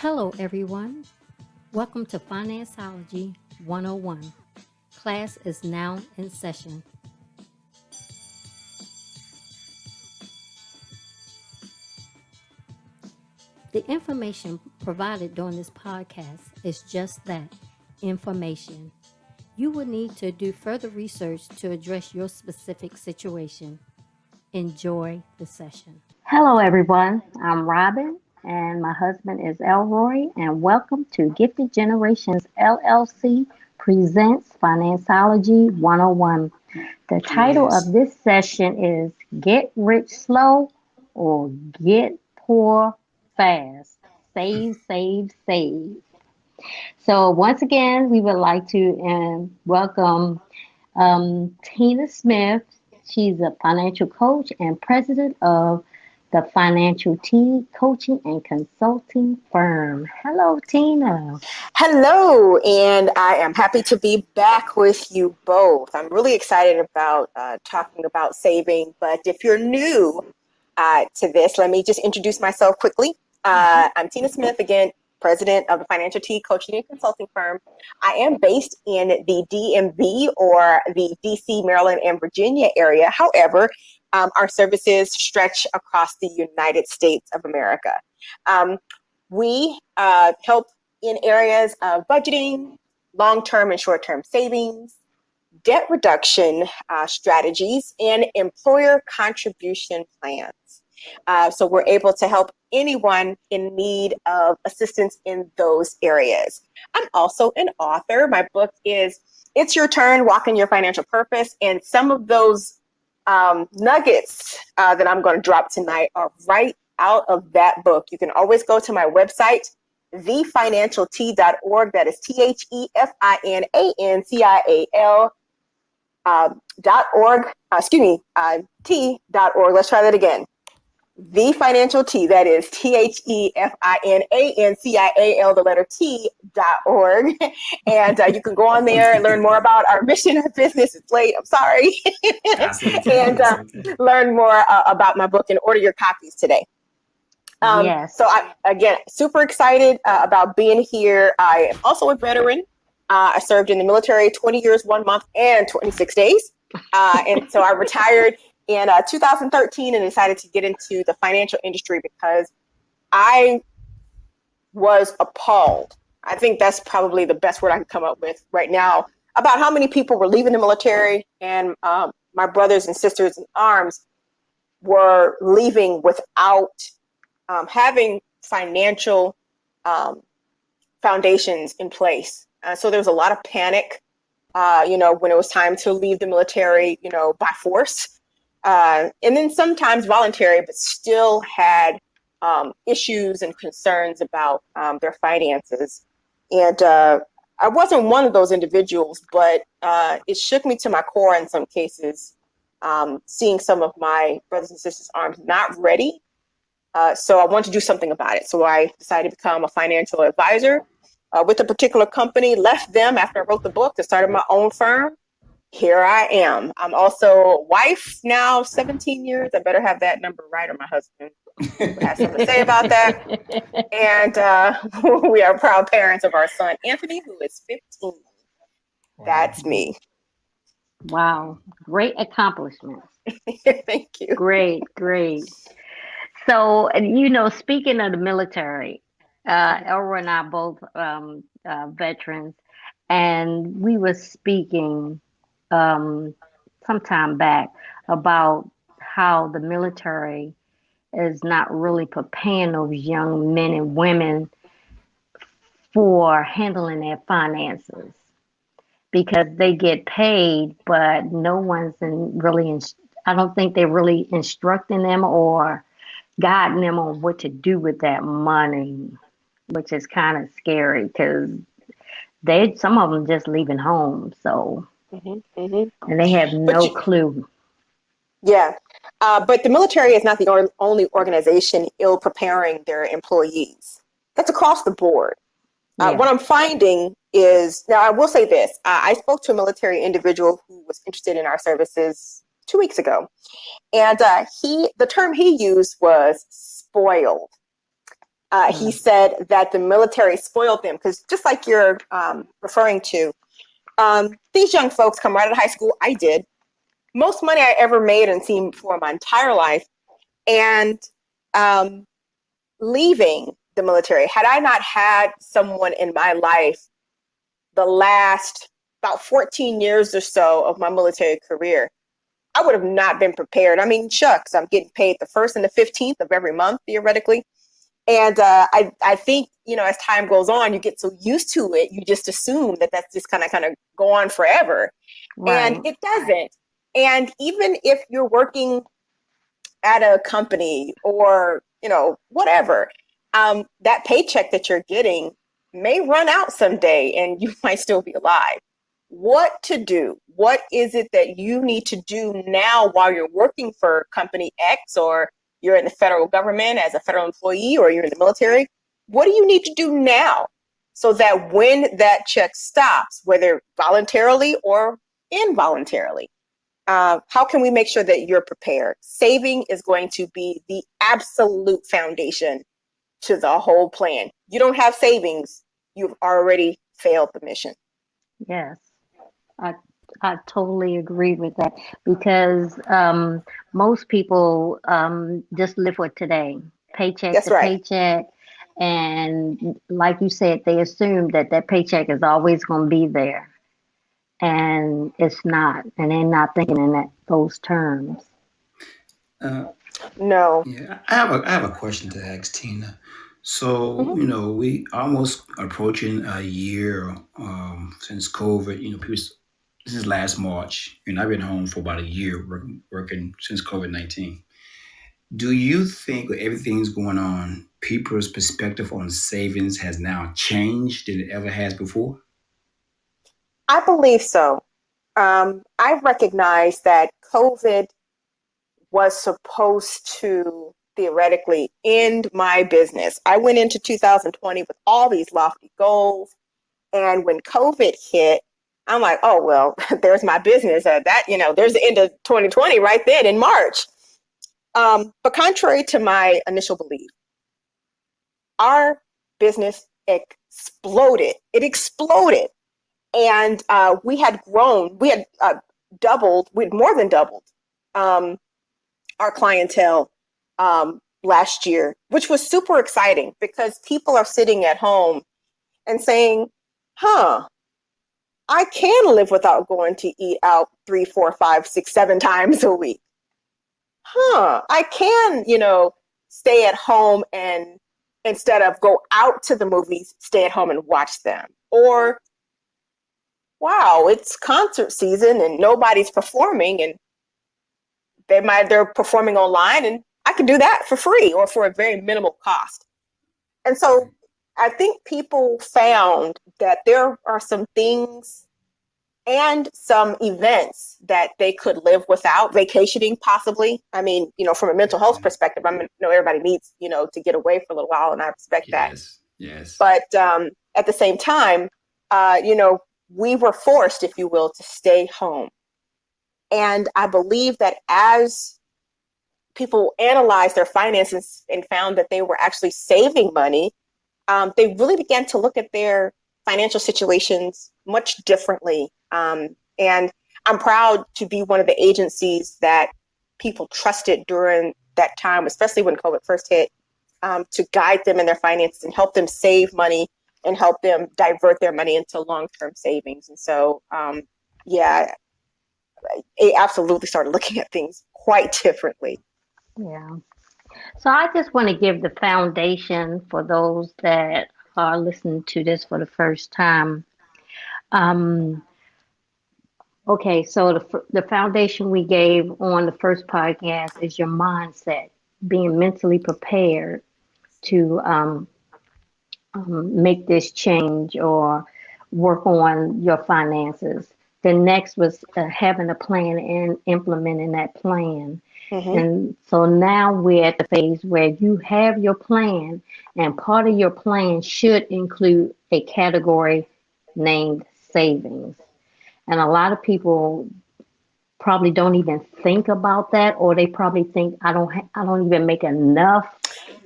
Hello, everyone. Welcome to Financeology 101. Class is now in session. The information provided during this podcast is just that, information. You will need to do further research to address your specific situation. Enjoy the session. Hello, everyone. I'm Robin, and my husband is Elroy, and welcome to Gifted Generations LLC presents Financeology 101. The title Yes. of this session is Get Rich Slow or Get Poor Fast. Save, save, save. So, once again, we would like to welcome Tina Smith. She's a financial coach and president of the Financial T Coaching and Consulting Firm. Hello, Tina. Hello, and I am happy to be back with you both. I'm really excited about talking about saving, but if you're new to this, let me just introduce myself quickly. I'm Tina Smith, again, president of the Financial T Coaching and Consulting Firm. I am based in the DMV or the DC, Maryland, and Virginia area. However, our services stretch across the United States of America. We help in areas of budgeting, long-term and short-term savings, debt reduction strategies, and employer contribution plans. So we're able to help anyone in need of assistance in those areas. I'm also an author. My book is It's Your Turn, Walking Your Financial Purpose. And some of those nuggets that I'm going to drop tonight are right out of that book. You can always go to my website, thefinancialt.org. That is THEFINANCIAL .org. Let's try that again. The Financial T, that is THEFINANCIAL, the letter T.org. And you can go on there and learn more about our mission, our business. It's late, I'm sorry. And learn more about my book and order your copies today. Yes. So I, again, super excited about being here. I am also a veteran. I served in the military 20 years, 1 month, and 26 days. And so I retired in 2013 and decided to get into the financial industry because I was appalled. I think that's probably the best word I can come up with right now about how many people were leaving the military, and my brothers and sisters in arms were leaving without having financial foundations in place. So there was a lot of panic, when it was time to leave the military, by force. And then sometimes voluntary, but still had issues and concerns about their finances. And I wasn't one of those individuals, but it shook me to my core in some cases, seeing some of my brothers and sisters' arms not ready. So I wanted to do something about it. So I decided to become a financial advisor with a particular company, left them after I wrote the book to start my own firm. Here I am. I'm also a wife now, 17 years. I better have that number right, or my husband has something to say about that. And we are proud parents of our son, Anthony, who is 15. That's me. Wow. Great accomplishments. Thank you. Great, great. So, speaking of the military, Elroy and I both veterans, and we were speaking some time back about how the military is not really preparing those young men and women for handling their finances because they get paid, but no one's I don't think they're really instructing them or guiding them on what to do with that money, which is kind of scary because some of them just leaving home, so and they have no clue. Yeah, but the military is not the only organization ill preparing their employees. That's across the board. Yeah. What I'm finding is, now I will say this, I spoke to a military individual who was interested in our services 2 weeks ago. And the term he used was spoiled. He said that the military spoiled them because just like you're referring to, these young folks come right out of high school. I did. Most money I ever made and seen for my entire life. And leaving the military, had I not had someone in my life the last about 14 years or so of my military career, I would have not been prepared. I mean, shucks, I'm getting paid the 1st and the 15th of every month, theoretically. And I think, as time goes on, you get so used to it, you just assume that that's just kind of go on forever. Right. And it doesn't. And even if you're working at a company or, whatever, that paycheck that you're getting may run out someday and you might still be alive. What to do? What is it that you need to do now while you're working for company X, or you're in the federal government as a federal employee, or you're in the military? What do you need to do now so that when that check stops, whether voluntarily or involuntarily, how can we make sure that you're prepared? Saving is going to be the absolute foundation to the whole plan. You don't have savings, you've already failed the mission. Yes, I totally agree with that because most people just live for today, paycheck That's to right. paycheck. And like you said, they assume that paycheck is always going to be there. And it's not. And they're not thinking in those terms. Uh, No. yeah, I have a question to ask Tina. So, Mhm. we almost approaching a year since COVID. People, this is last March, and I've been home for about a year working since COVID-19. Do you think with everything's going on, people's perspective on savings has now changed than it ever has before? I believe so. I recognize that COVID was supposed to theoretically end my business. I went into 2020 with all these lofty goals. And when COVID hit, I'm like, oh, well, there's my business. There's the end of 2020 right then in March. But contrary to my initial belief, our business exploded. It exploded. And we had grown, we had doubled, we'd more than doubled our clientele last year, which was super exciting because people are sitting at home and saying, I can live without going to eat out 3, 4, 5, 6, 7 times a week. I can, stay at home and instead of go out to the movies, stay at home and watch them. Or, wow, it's concert season and nobody's performing and they're performing online and I can do that for free or for a very minimal cost. And so I think people found that there are some things and some events that they could live without, vacationing possibly. I mean, from a mental health perspective, everybody needs, to get away for a little while, and I respect that. Yes. But at the same time, we were forced, if you will, to stay home. And I believe that as people analyzed their finances and found that they were actually saving money, they really began to look at their financial situations much differently. And I'm proud to be one of the agencies that people trusted during that time, especially when COVID first hit, to guide them in their finances and help them save money and help them divert their money into long-term savings. And so, I absolutely started looking at things quite differently. Yeah. So I just want to give the foundation for those that are listening to this for the first time. Okay, so the foundation we gave on the first podcast is your mindset, being mentally prepared to make this change or work on your finances. The next was having a plan and implementing that plan. Mm-hmm. And so now we're at the phase where you have your plan, and part of your plan should include a category named savings. And a lot of people probably don't even think about that, or they probably think I don't even make enough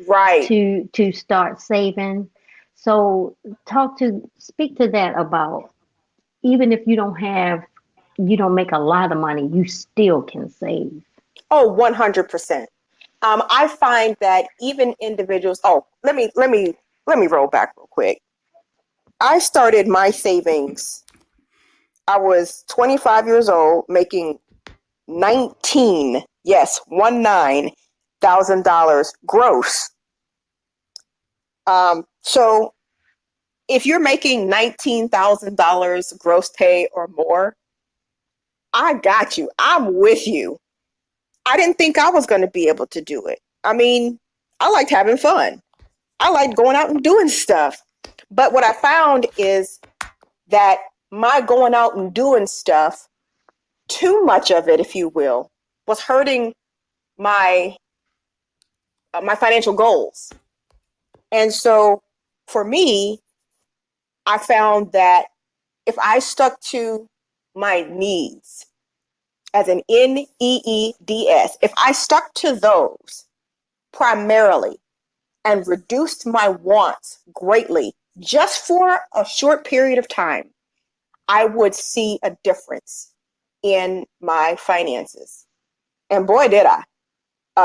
Right. to start saving. So speak to that about, even if you don't make a lot of money, you still can save. Oh, 100%. I find that even individuals, let me roll back real quick. I started my savings. I was 25 years old, making 19, yes, $19,000 gross. So if you're making $19,000 gross pay or more, I got you. I'm with you. I didn't think I was going to be able to do it. I mean, I liked having fun. I liked going out and doing stuff. But what I found is that my going out and doing stuff, too much of it, if you will, was hurting my my financial goals. And so for me, I found that if I stuck to my needs, as an NEEDS, if I stuck to those primarily and reduced my wants greatly just for a short period of time, I would see a difference in my finances. And boy, did I.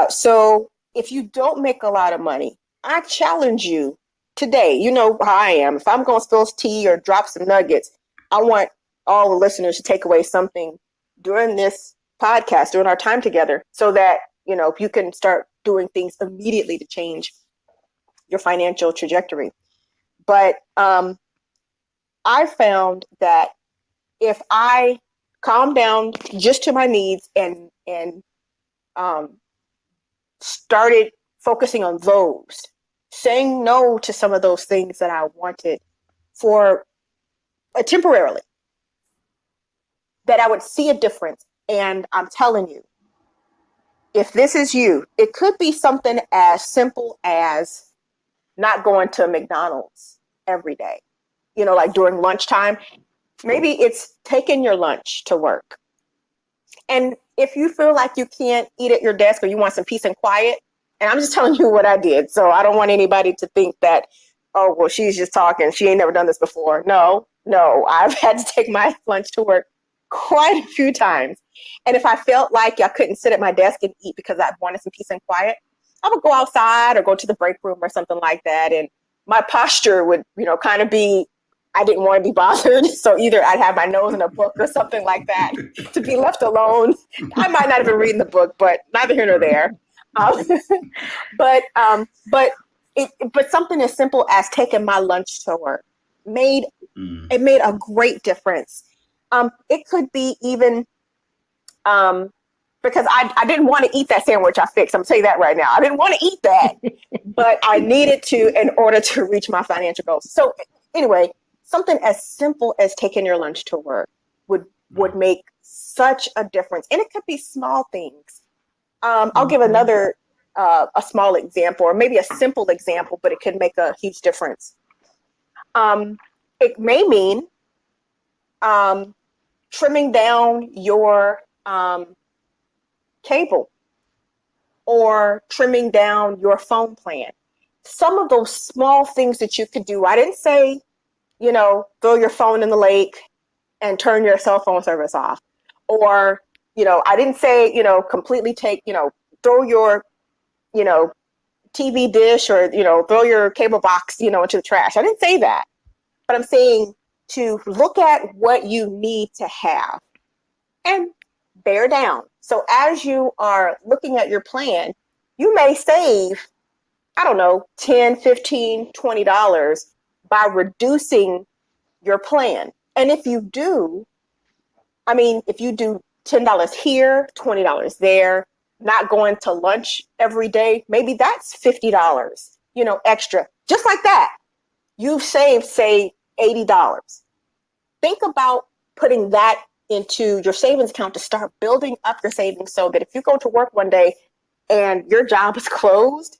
So if you don't make a lot of money, I challenge you today. You know how I am. If I'm going to spill tea or drop some nuggets, I want all the listeners to take away something during this podcast, during our time together, so that, you know, you can start doing things immediately to change your financial trajectory. But I found that if I calm down just to my needs and started focusing on those, saying no to some of those things that I wanted for temporarily, that I would see a difference. And I'm telling you, if this is you, it could be something as simple as not going to McDonald's every day, you know, like during lunchtime. Maybe it's taking your lunch to work. And if you feel like you can't eat at your desk or you want some peace and quiet, and I'm just telling you what I did, so I don't want anybody to think that, oh, well, she's just talking, she ain't never done this before. No, I've had to take my lunch to work quite a few times. And if I felt like I couldn't sit at my desk and eat because I wanted some peace and quiet, I would go outside or go to the break room or something like that. And my posture would, you know, kind of be, I didn't want to be bothered. So either I'd have my nose in a book or something like that to be left alone. I might not have been reading the book, but neither here nor there. But something as simple as taking my lunch to work made a great difference. It could be even because I didn't want to eat that sandwich I fixed. I'm gonna tell you that right now. I didn't want to eat that, but I needed to in order to reach my financial goals. So anyway, something as simple as taking your lunch to work would make such a difference. And it could be small things. I'll give another a small example, or maybe a simple example, but it could make a huge difference. It may mean trimming down your cable or trimming down your phone plan. Some of those small things that you could do. I didn't say, you know, throw your phone in the lake and turn your cell phone service off. Or, you know, I didn't say, you know, completely take, you know, throw your, you know, TV dish or, you know, throw your cable box, you know, into the trash. I didn't say that. But I'm saying to look at what you need to have and bear down. So as you are looking at your plan, you may save, I don't know, $10, $15, $20 by reducing your plan. And if you do, I mean, if you do $10 here, $20 there, not going to lunch every day, maybe that's $50, you know, extra. Just like that, you've saved, say, $80. Think about putting that into your savings account to start building up your savings so that if you go to work one day and your job is closed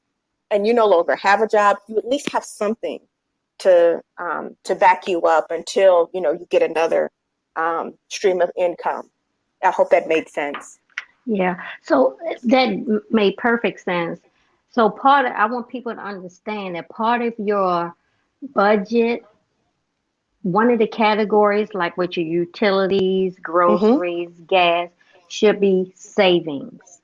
and you no longer have a job, you at least have something to back you up until, you know, you get another stream of income. I hope that made sense. Yeah. So that made perfect sense. So I want people to understand that part of your budget, one of the categories, like with your utilities, Mm-hmm. groceries, gas, should be savings.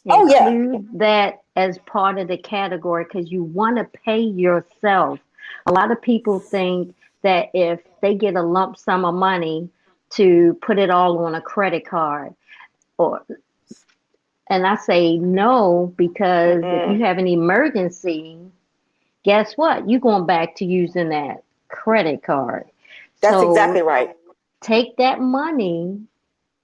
Oh yeah. Include that as part of the category because you want to pay yourself. A lot of people think that if they get a lump sum of money to put it all on a credit card, or and I say no because if Mm-mm. you have an emergency, guess what? You're going back to using that credit card. That's exactly So right. take that money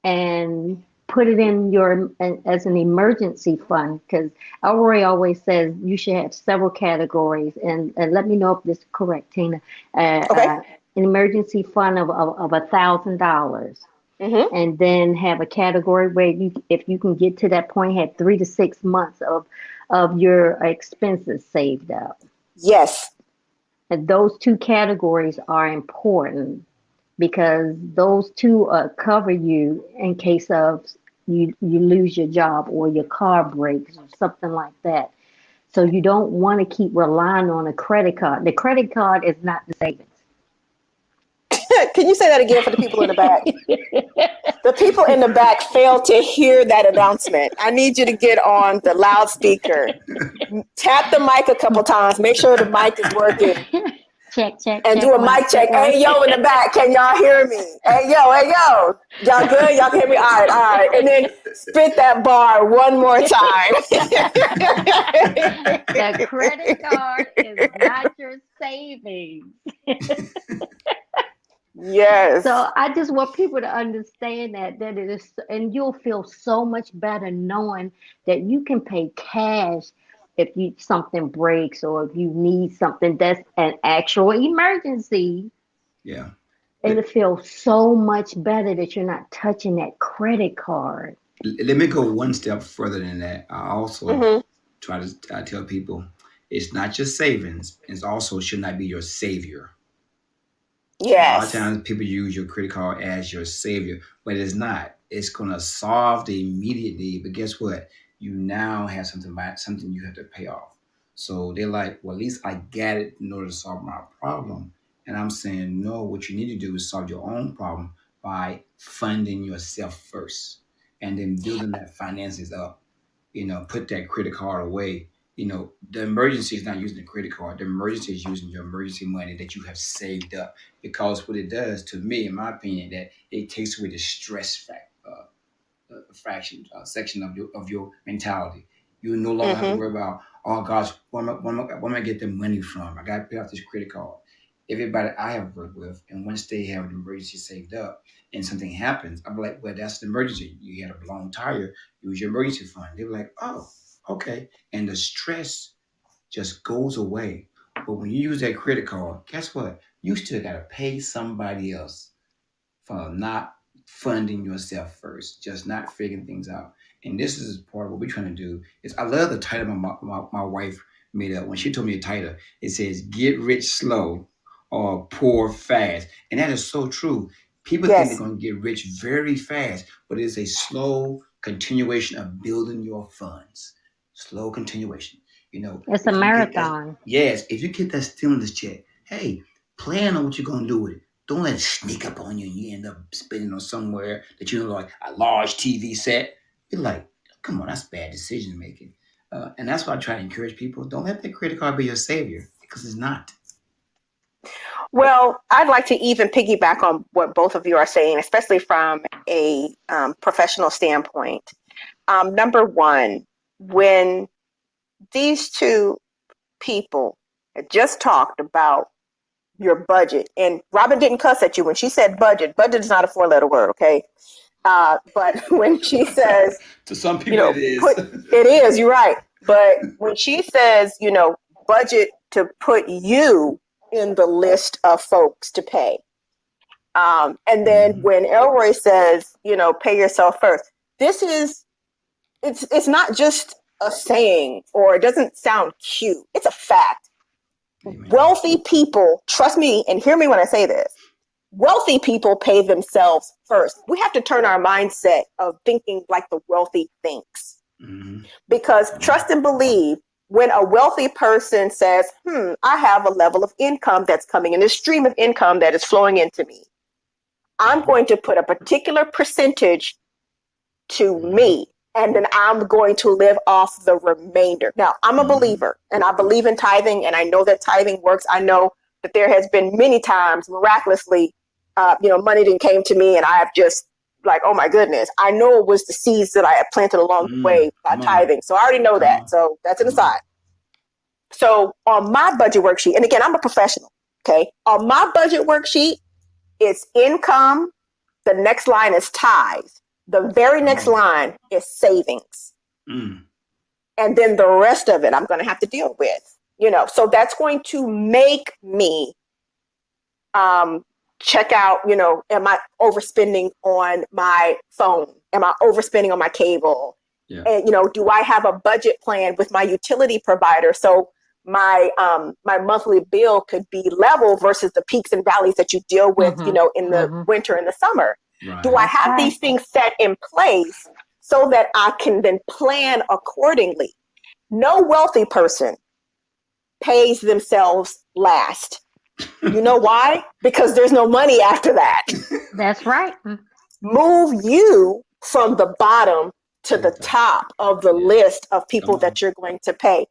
and put it in your as an emergency fund because Elroy always says you should have several categories and let me know if this is correct, Tina. Okay. An emergency fund of $1,000 Mm-hmm. and then have a category where you if you can get to that point have 3 to 6 months of your expenses saved up. Yes. And those two categories are important because those two cover you in case of you lose your job or your car breaks or something like that. So you don't want to keep relying on a credit card. The credit card is not the savings. Can you say that again for the people in the back? The people in the back failed to hear that announcement. I need you to get on the loudspeaker. Tap the mic a couple times. Make sure the mic is working. Check. And do a mic check. Hey, yo, in the back, can y'all hear me? Hey, yo. Y'all good? Y'all can hear me? All right. And then spit that bar one more time. The credit card is not your savings. Yes. So I just want people to understand that it is, and you'll feel so much better knowing that you can pay cash if you something breaks or if you need something that's an actual emergency. Yeah. It'll feel so much better that you're not touching that credit card. Let me go one step further than that. I also Mm-hmm. try to tell people it's not your savings. It also should not be your savior. A lot of Yes. times people use your credit card as your savior, but it's not. It's gonna solve the immediate need, but guess what? You now have something you have to pay off. So they're like, well, at least I got it in order to solve my problem. And I'm saying, no, what you need to do is solve your own problem by funding yourself first and then building that finances up. Put that credit card away. The emergency is not using the credit card. The emergency is using your emergency money that you have saved up. Because what it does, to me, in my opinion, that it takes away the stress section of your mentality. You no longer have to Mm-hmm. worry about, oh gosh, where am I get the money from? I got to pay off this credit card. Everybody I have worked with, and once they have an emergency saved up and something happens, I'm like, well, that's an emergency. You had a blown tire, use your emergency fund. They're like, oh, okay. And the stress just goes away. But when you use that credit card, guess what? You still got to pay somebody else for not funding yourself first, just not figuring things out. And this is part of what we're trying to do. Is I love the title my wife made up when she told me the title. It says "Get Rich Slow" or "Poor Fast," and that is so true. People think they're Yes. going to get rich very fast, but it's a slow continuation of building your funds. Slow continuation. It's a If you get that, marathon. yes, if you get that stimulus check, hey, plan on what you're gonna do with it. Don't let it sneak up on you and you end up spending on somewhere that you know, like a large TV set. Be like, come on, that's bad decision making. And that's why I try to encourage people. Don't let that credit card be your savior because it's not. Well, I'd like to even piggyback on what both of you are saying, especially from a professional standpoint. Number one, when these two people had just talked about your budget, and Robin didn't cuss at you when she said budget. Budget is not a 4-letter word, okay? But when she says, To some people, it is. it is, you're right. But when she says, budget to put you in the list of folks to pay. And then when Elroy says, pay yourself first, it's not just a saying or it doesn't sound cute. It's a fact. Amen. Wealthy people, trust me and hear me when I say this, wealthy people pay themselves first. We have to turn our mindset of thinking like the wealthy thinks. Mm-hmm. Because trust and believe, when a wealthy person says, I have a level of income that's coming in, this stream of income that is flowing into me, I'm going to put a particular percentage to me, and then I'm going to live off the remainder. Now, I'm a believer, and I believe in tithing, and I know that tithing works. I know that there has been many times, miraculously, money didn't came to me, and I have just like, oh my goodness, I know it was the seeds that I had planted along the way by tithing. So I already know that. So that's an aside. So on my budget worksheet, and again, I'm a professional, okay? On my budget worksheet, it's income. The next line is tithe. The very next line is savings. And then the rest of it, I'm going to have to deal with, so that's going to make me check out, am I overspending on my phone? Am I overspending on my cable? Yeah. And, do I have a budget plan with my utility provider? So my monthly bill could be level versus the peaks and valleys that you deal with, in the winter and the summer. Right. Do I have these things set in place so that I can then plan accordingly? No wealthy person pays themselves last. You know why? Because there's no money after that. That's right. Move you from the bottom to the top of the list of people that you're going to pay.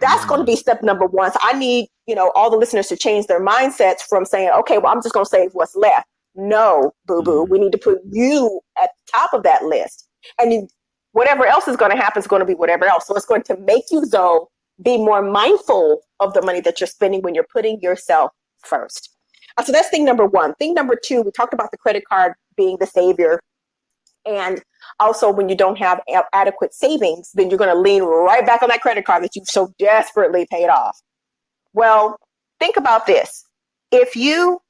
That's going to be step number one. So I need, all the listeners to change their mindsets from saying, okay, well, I'm just going to save what's left. No, boo-boo. We need to put you at the top of that list. And whatever else is going to happen is going to be whatever else. So it's going to make you, though, be more mindful of the money that you're spending when you're putting yourself first. So that's thing number one. Thing number two, we talked about the credit card being the savior. And also when you don't have adequate savings, then you're going to lean right back on that credit card that you've so desperately paid off. Well, think about this. If you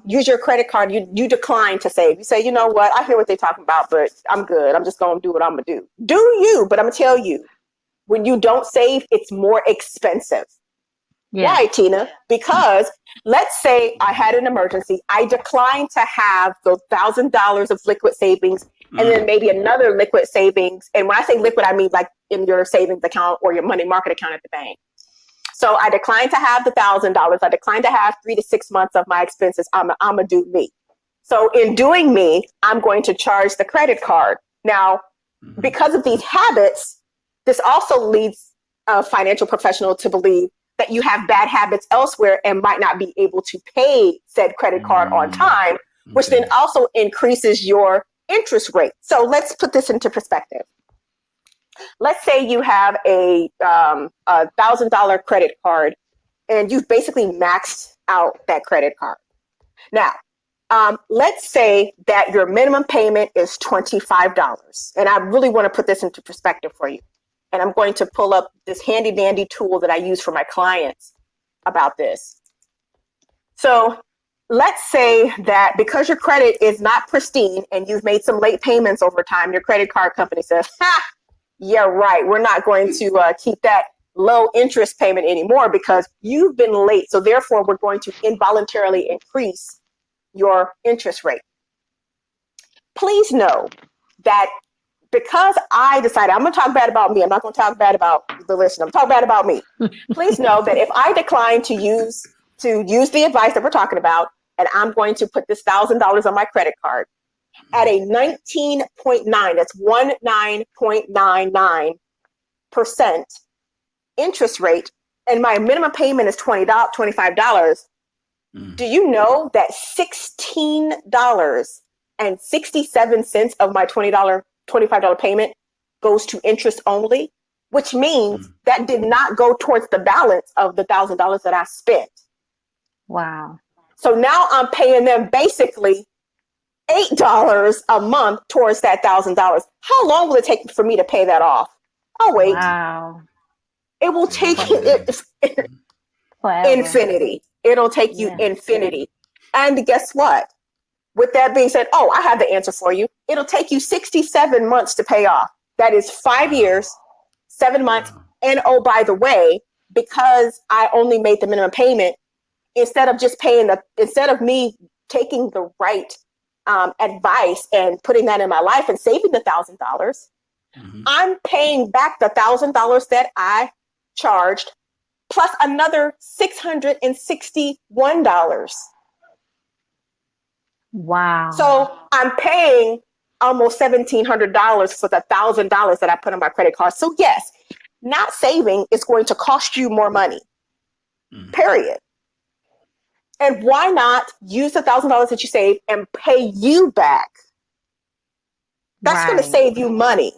use your credit card, you decline to save. You say, you know what? I hear what they're talking about, but I'm good. I'm just going to do what I'm going to do. Do you, but I'm going to tell you, when you don't save, it's more expensive. Yeah. Why, Tina? Because let's say I had an emergency. I declined to have those $1,000 of liquid savings and then maybe another liquid savings. And when I say liquid, I mean like in your savings account or your money market account at the bank. So I declined to have the $1,000. I declined to have 3 to 6 months of my expenses. I'm going to do me. So in doing me, I'm going to charge the credit card. Now, because of these habits, this also leads a financial professional to believe that you have bad habits elsewhere and might not be able to pay said credit card on time, which then also increases your interest rate. So let's put this into perspective. Let's say you have a $1,000 credit card and you've basically maxed out that credit card. Now, let's say that your minimum payment is $25. And I really want to put this into perspective for you. And I'm going to pull up this handy dandy tool that I use for my clients about this. So let's say that because your credit is not pristine and you've made some late payments over time, your credit card company says, yeah, right, we're not going to keep that low interest payment anymore because you've been late. So therefore, we're going to involuntarily increase your interest rate. Please know that because I decided I'm going to talk bad about me, I'm not going to talk bad about the listener. I'm talking bad about me. Please know that if I decline to use the advice that we're talking about, and I'm going to put this $1,000 on my credit card at a 19.9, that's 19.99% interest rate, and my minimum payment is $25. Do you know that $16.67 of my $25 payment goes to interest only, which means that did not go towards the balance of the $1,000 that I spent. Wow. So now I'm paying them basically $8 a month towards that $1,000. How long will it take for me to pay that off? I'll wait. Wow. It will take infinity. It'll take you infinity. And guess what? With that being said, I have the answer for you. It'll take you 67 months to pay off. That is 5 years, 7 months. And by the way, because I only made the minimum payment, instead of me taking the right advice and putting that in my life and saving the $1,000, I'm paying back the $1,000 that I charged plus another $661. Wow. So I'm paying almost $1,700 for the $1,000 that I put on my credit card. So yes, not saving is going to cost you more money, period. And why not use the $1,000 that you save and pay you back? That's going to save you money.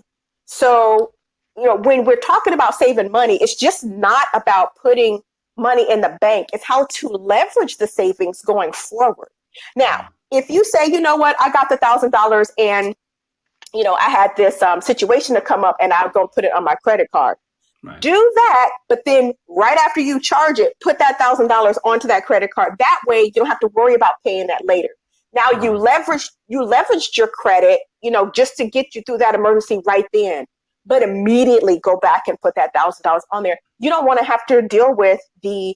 So, when we're talking about saving money, it's just not about putting money in the bank. It's how to leverage the savings going forward. Now, if you say, you know what, I got the $1,000 and, I had this situation to come up and I'll go put it on my credit card. Right. Do that, but then right after you charge it, put that $1,000 onto that credit card. That way you don't have to worry about paying that later. Now you leveraged your credit, just to get you through that emergency right then, but immediately go back and put that $1,000 on there. You don't want to have to deal with the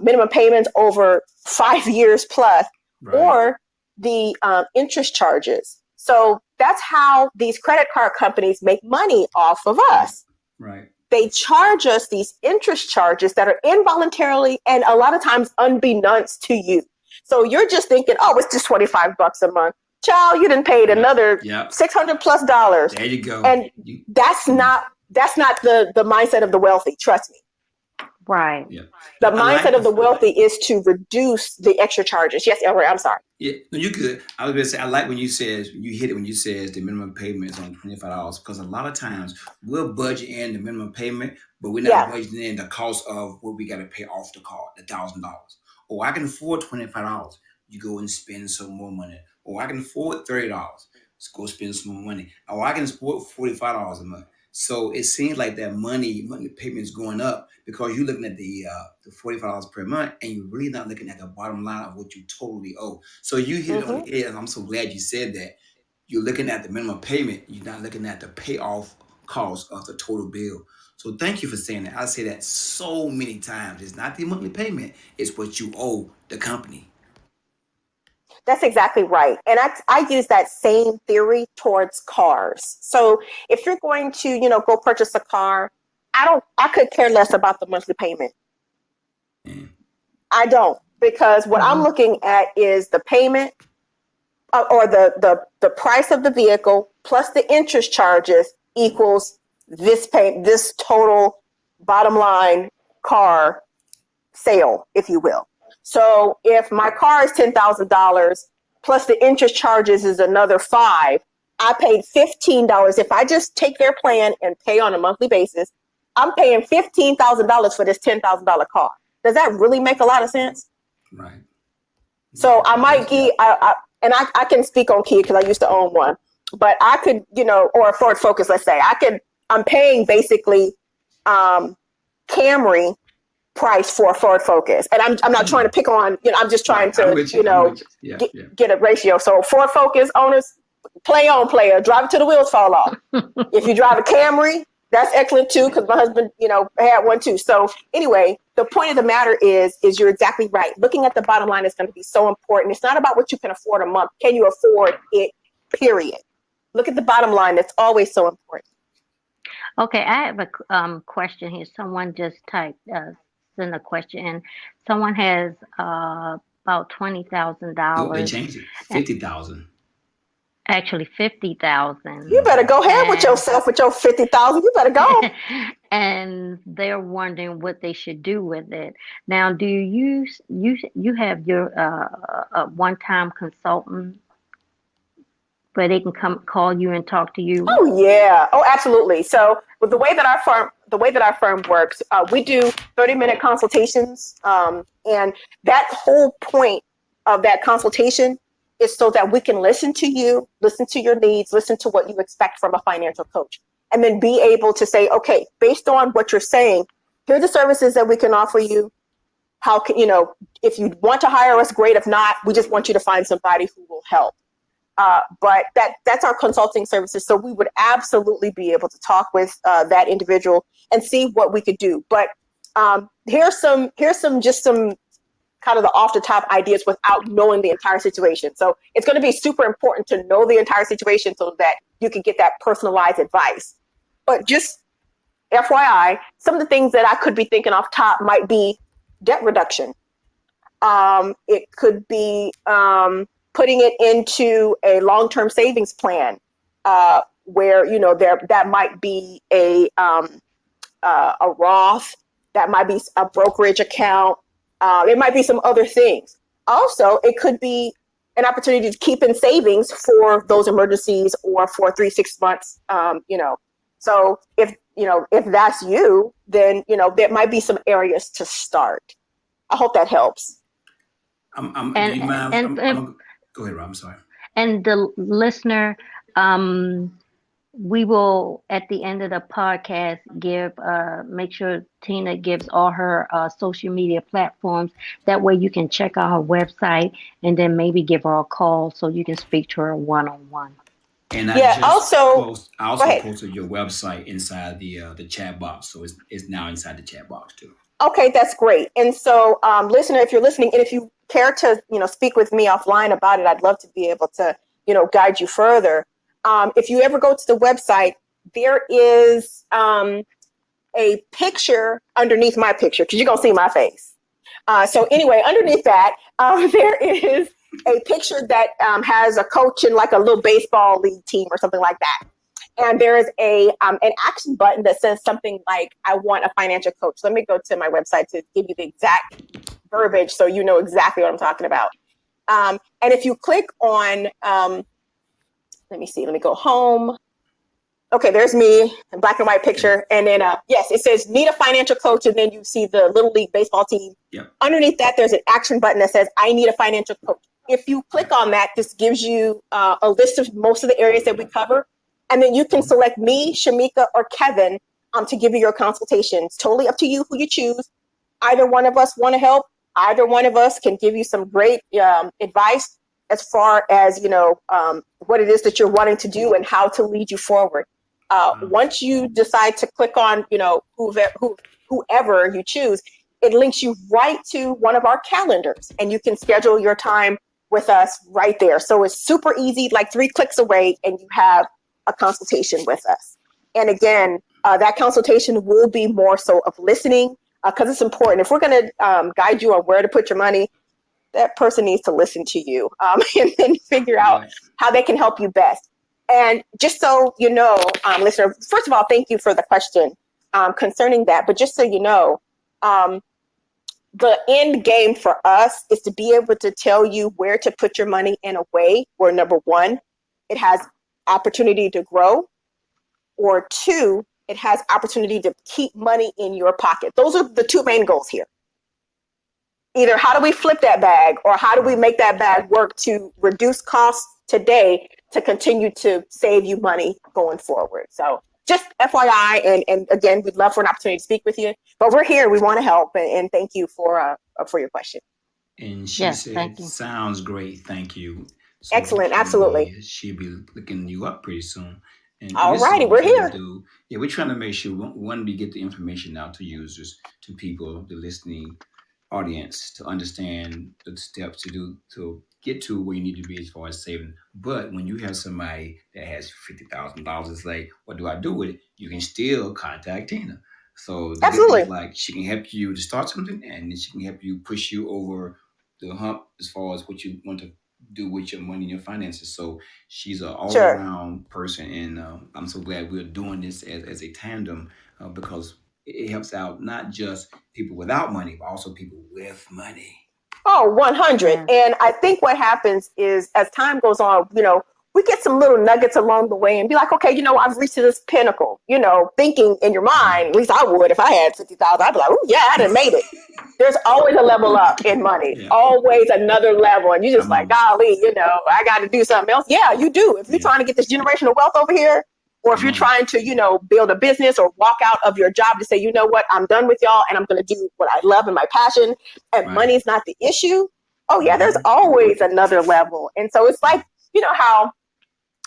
minimum payments over 5 years plus, right, or the interest charges. So that's how these credit card companies make money off of us. Right. They charge us these interest charges that are involuntarily and a lot of times unbeknownst to you. So you're just thinking, oh, it's just $25 a month. Child, you done paid another $600 plus. There you go. And that's not the mindset of the wealthy. Trust me. Right. Yeah. The mindset of the wealthy is to reduce the extra charges. Yes, Elroy, I'm sorry. Yeah, no, you good. I was going to say, I like when you said, you hit it when you said the minimum payment is on $25, because a lot of times we'll budget in the minimum payment, but we're not budgeting in the cost of what we got to pay off the card, the $1,000. Or I can afford $25. You go and spend some more money. Or I can afford $30. Let's go spend some more money. Or I can afford $45 a month. So it seems like that monthly payment is going up because you're looking at the $45 per month and you're really not looking at the bottom line of what you totally owe. So you hit it on the head, and I'm so glad you said that. You're looking at the minimum payment. You're not looking at the payoff cost of the total bill. So thank you for saying that. I say that so many times. It's not the monthly payment. It's what you owe the company. That's exactly right. And I use that same theory towards cars. So if you're going to, go purchase a car, I could care less about the monthly payment. I don't, because what I'm looking at is the payment or the price of the vehicle plus the interest charges equals this total bottom line car sale, if you will. So if my car is $10,000 plus the interest charges is another $5,000, I paid $15. If I just take their plan and pay on a monthly basis, I'm paying $15,000 for this $10,000 car. Does that really make a lot of sense? Right. So I might I can speak on Kia because I used to own one, but I could, or a Ford Focus, let's say, I'm paying basically Camry price for a Ford Focus. And I'm not trying to pick on, I'm just trying to, get a ratio. So Ford Focus owners, play on, player, drive it till the wheels fall off. If you drive a Camry, that's excellent too, because my husband, had one too. So anyway, the point of the matter is you're exactly right. Looking at the bottom line is going to be so important. It's not about what you can afford a month. Can you afford it, period? Look at the bottom line. That's always so important. Okay, I have a question here. Someone just typed send a question in. Someone has about $20,000. They changed it. 50,000. Actually, 50,000. You better go ahead with yourself with your 50,000. You better go. And they're wondering what they should do with it. Now, do you have your one-time consultant where they can come call you and talk to you? Oh yeah. Oh, absolutely. So with the way that our firm works, we do 30-minute consultations. And that whole point of that consultation is so that we can listen to you, listen to your needs, listen to what you expect from a financial coach, and then be able to say, okay, based on what you're saying, here are the services that we can offer you. How can, if you want to hire us, great. If not, we just want you to find somebody who will help. But that's our consulting services. So we would absolutely be able to talk with that individual and see what we could do. But here's some kind of the off the top ideas without knowing the entire situation. So it's going to be super important to know the entire situation so that you can get that personalized advice. But just FYI, some of the things that I could be thinking off top might be debt reduction. It could be putting it into a long-term savings plan, where that might be a Roth, that might be a brokerage account. It might be some other things. Also, it could be an opportunity to keep in savings for those emergencies or for 3-6 months. So if that's you, then there might be some areas to start. I hope that helps. Do you mind? Go ahead, Rob. I'm sorry. And the listener, we will at the end of the podcast make sure Tina gives all her social media platforms. That way you can check out her website and then maybe give her a call so you can speak to her one-on-one. And I also posted your website inside the chat box, so it's now inside the chat box too. Okay, that's great. And so, listener, if you're listening, and if you care to speak with me offline about it, I'd love to be able to guide you further. If you ever go to the website, there is a picture underneath my picture, because you're gonna see my face. So anyway, underneath that, there is a picture that has a coach in like a little baseball league team or something like that. And there is an action button that says something like, I want a financial coach. Let me go to my website to give you the exact verbiage so you know exactly what I'm talking about. And if you click on, let me go home. Okay, there's me, a black and white picture. And then, yes, it says need a financial coach. And then you see the Little League baseball team. Yep. Underneath that, there's an action button that says, I need a financial coach. If you click on that, this gives you a list of most of the areas that we cover. And then you can select me, Shamika, or Kevin to give you your consultation. It's totally up to you who you choose. Either one of us want to help. Either one of us can give you some great advice as far as, what it is that you're wanting to do and how to lead you forward. Once you decide to click on, whoever you choose, it links you right to one of our calendars, and you can schedule your time with us right there. So it's super easy, like 3 clicks away, and you have a consultation with us. And again, that consultation will be more so of listening, because it's important. If we're going to guide you on where to put your money, that person needs to listen to you and then figure out how they can help you best. And just so you know, listener, first of all, thank you for the question concerning that. But just so you know, the end game for us is to be able to tell you where to put your money in a way where, number one, it has opportunity to grow, or 2, it has opportunity to keep money in your pocket. Those are the 2 main goals here. Either how do we flip that bag, or how do we make that bag work to reduce costs today to continue to save you money going forward. So just FYI, and again, we'd love for an opportunity to speak with you, but we're here. We want to help, and thank you for your question. And she said, sounds great. Thank you. So excellent. Absolutely. She'll be looking you up pretty soon. And all righty, we're here. We're trying to make sure, one, we get the information out to users, to people, the listening audience, to understand the steps to do to get to where you need to be as far as saving. But when you have somebody that has $50,000, it's like, what do I do with it? You can still contact Tina. So absolutely, like, she can help you to start something, and then she can help you push you over the hump as far as what you want to do with your money and your finances. So she's an all-around person, and I'm so glad we're doing this as a tandem, because it helps out not just people without money, but also people with money. Oh, 100. And I think what happens is, as time goes on, we get some little nuggets along the way and be like, okay, I've reached this pinnacle, thinking in your mind, at least I would, if I had 50,000, I'd be like, oh yeah, I done made it. There's always a level up in money, always another level. And you're just like, golly, I got to do something else. Yeah, you do. If you're trying to get this generational wealth over here, or if you're trying to, build a business or walk out of your job to say, you know what, I'm done with y'all and I'm going to do what I love and my passion, and money's not the issue. Oh yeah, there's always another level. And so it's like, how,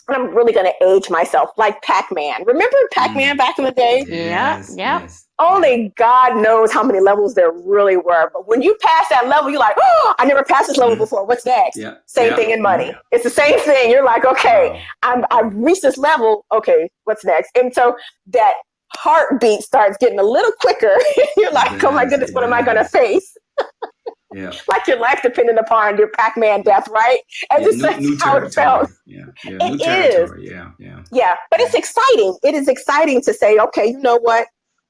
and I'm really going to age myself, like Pac-Man. Remember Pac-Man back in the day? Yes. Only God knows how many levels there really were. But when you pass that level, you're like, oh, I never passed this level before. What's next? Same thing in money. It's the same thing. You're like, okay, I've reached this level. Okay, what's next? And so that heartbeat starts getting a little quicker. You're like, oh my goodness, what am I going to face? Yeah. Like your life depending upon your Pac-Man death, right? And Yeah, just that's new how it felt. Yeah. It New territory. is. Yeah. Yeah, but it's exciting. It is exciting to say, okay, you know what?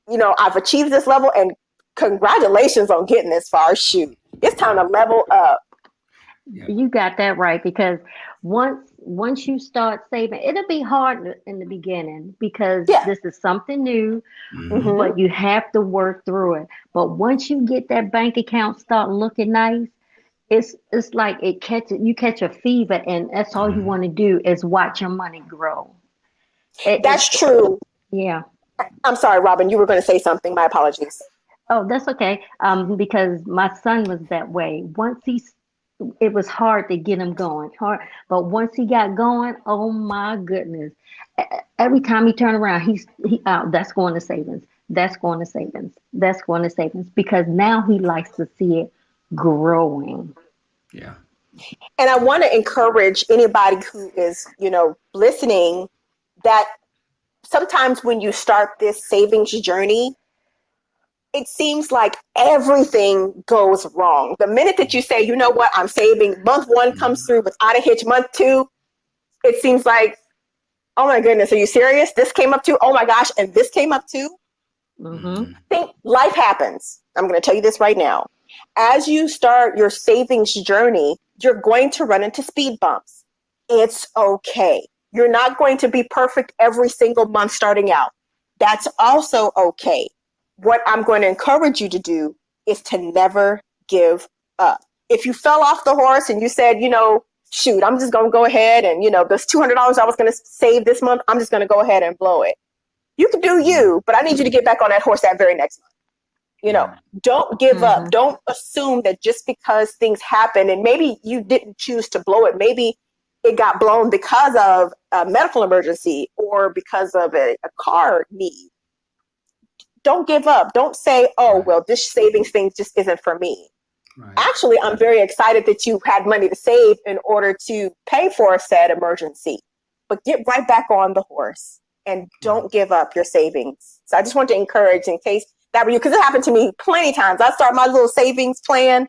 I've achieved this level, and congratulations on getting this far. Shoot, it's time to level up. Yeah. You got that right, because once you start saving, it'll be hard in the beginning because Yeah. this is something new, Mhm. but you have to work through it. But once you get that bank account start looking nice, it's like you catch a fever, and that's all you want to do is watch your money grow. That's true. Yeah. I'm sorry, Robin, you were going to say something. My apologies. Oh, that's okay. Because my son was that way. It was hard to get him going. Hard, but once he got going, oh my goodness! Every time he turned around, that's going to savings. That's going to savings. That's going to savings. Because now he likes to see it growing. Yeah. And I want to encourage anybody who is, listening, that sometimes when you start this savings journey, it seems like everything goes wrong. The minute that you say, you know what, I'm saving, month one comes through without a hitch, month two, it seems like, oh my goodness, are you serious? This came up too? Oh my gosh, and this came up too? Mm-hmm. Think life happens. I'm going to tell you this right now. As you start your savings journey, you're going to run into speed bumps. It's okay. You're not going to be perfect every single month starting out. That's also okay. What I'm going to encourage you to do is to never give up. If you fell off the horse and you said, shoot, I'm just going to go ahead and, this $200 I was going to save this month, I'm just going to go ahead and blow it. You can do you, but I need you to get back on that horse that very next month. Don't give up. Don't assume that just because things happen, and maybe you didn't choose to blow it, maybe it got blown because of a medical emergency or because of a car need. Don't give up. Don't say, oh, well, this savings thing just isn't for me. Right. Actually, I'm very excited that you had money to save in order to pay for said emergency, but get right back on the horse and don't give up your savings. So I just want to encourage, in case that were you, because it happened to me plenty of times. I start my little savings plan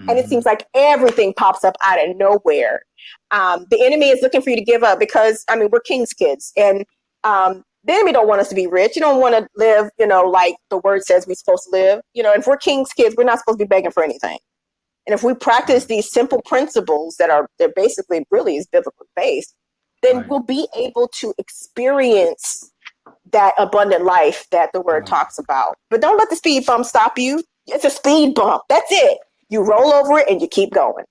and it seems like everything pops up out of nowhere. The enemy is looking for you to give up because, we're king's kids, and the enemy don't want us to be rich. You don't want to live, like the word says we're supposed to live. If we're king's kids, we're not supposed to be begging for anything. And if we practice these simple principles they're basically really is biblical based, then we'll be able to experience that abundant life that the word talks about. But don't let the speed bump stop you. It's a speed bump. That's it. You roll over it and you keep going.